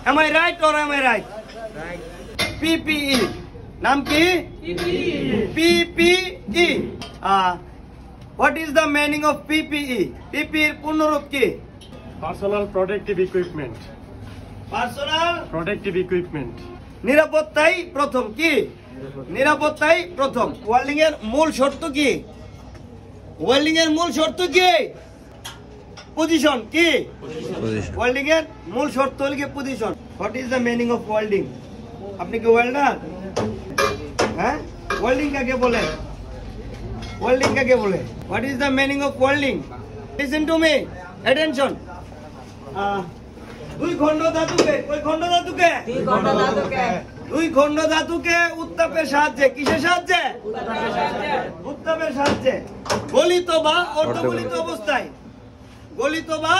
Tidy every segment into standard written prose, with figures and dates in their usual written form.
Am I right or am I right? PPE. নাম কি? PPE. What is the meaning of PPE? PPE এর পূর্ণরূপ কি? Personal protective equipment. Personal Protective equipment. নিরাপত্তাই প্রথম কি? নিরাপত্তাই প্রথম। ওয়েল্ডিং এর মূল শর্ত কি? ওয়েল্ডিং এর মূল শর্ত কি? পজিশন কি? ওয়েল্ডিং এর মূল শর্ত হল কি position. What is the meaning of welding? আপনি কি ওয়েল্ডার? হ্যাঁ, ওয়েল্ডিং কাকে বলে? ওয়েল্ডিং কাকে বলে? What is the meaning of welding? Listen to me, attention. দুই খণ্ড ধাতুকে, কই খণ্ড ধাতুকে? দুই খণ্ড ধাতুকে উত্তাপের সাহায্যে, কিসের সাহায্যে? উত্তাপের সাহায্যে গলিত বা অর্ধগলিত অবস্থায়, গলিত বা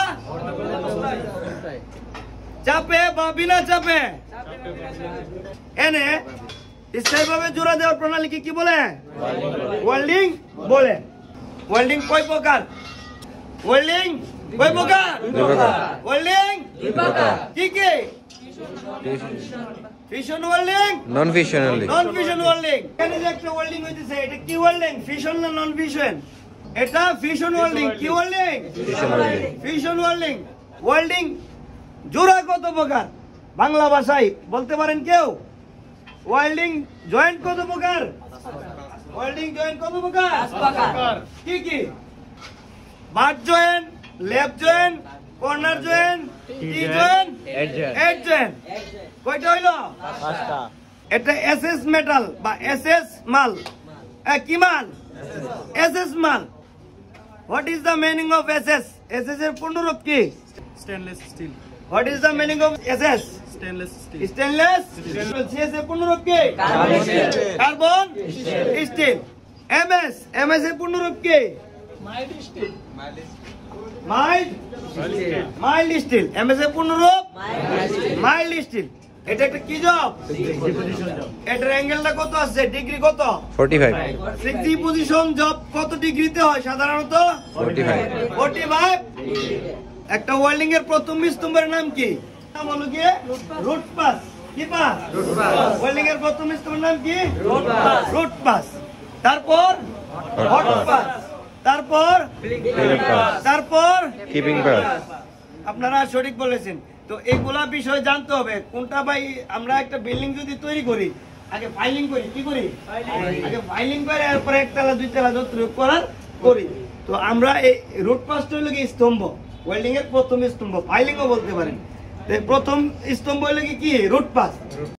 চাপে বা বিনা চাপে এনে স্থায়ীভাবে জোড়া দেওয়ার প্রণালীকে কি বলে? ওয়েল্ডিং বলে। ওয়েল্ডিং কয় প্রকার? ওয়েল্ডিং কয় প্রকার? ওয়েল্ডিং কি কি? ফিশন ওয়েল্ডিং, নন ফিশন ওয়েল্ডিং। নন ফিশন ওয়েল্ডিং এখানে যে একটা ওয়েল্ডিং হইতেছে, এটা কি ওয়েল্ডিং? ফিশন না নন ফিশন? এটা ফিশন ওয়েল্ডিং। কি ওয়েল্ডিং? Fission welding. ওয়েল্ডিং জোড়া কত প্রকার? বাংলা ভাষায় বলতে পারেন কেউ? ওয়েল্ডিং জয়েন্ট কত প্রকার? ওয়েল্ডিং জয়েন্ট কত প্রকার? কি কি? Butt joint, lap joint, corner joint, tee joint, edge joint. কয়টা হইলো? পাঁচটা। এটা এসএস মেটাল বা এসএস মাল। কি মাল? এসএস মাল। What is the meaning of SS? SS এর পূর্ণরূপ কি? Stainless steel. What is the meaning of SS? Stainless steel. Stainless. CS এর পূর্ণরূপ কি? Carbon still. এমএস, এমএস এর পূর্ণরূপ কি? Mild still. এমএস এর পূর্ণরূপ মাইল্ড স্টিল। এটা একটা কি জব? এটার অ্যাঙ্গেলটা কত আছে? ডিগ্রি কত? 45। 60 পজিশন জব কত ডিগ্রিতে হয় সাধারণত? 45। একটা ওয়েল্ডিং এর প্রথম স্তম্ভের নাম কি? নাম হলো কি? Root pass. কি পাস? ওয়েল্ডিং এর প্রথম স্তম্ভের নাম কি? Root pass. তারপর হট পাস, তারপর তারপর কিপিং পাস। আপনারা সঠিক বলেছেন। তো এইগুলা বিষয় জানতে হবে কোনটা ভাই। আমরা একটা বিল্ডিং যদি তৈরি করি, আগে ফাইলিং করি। কি করি? আগে ফাইলিং করে এরপরে একতলা দুইতলা যতটুকু করার করি। তো আমরা এই রুট পাসটা হলো কি স্তম্ভ, ওয়েল্ডিং এর প্রথম স্তম্ভ, ফাইলিংও বলতে পারেন। প্রথম স্তম্ভ হলো কি? Root pass.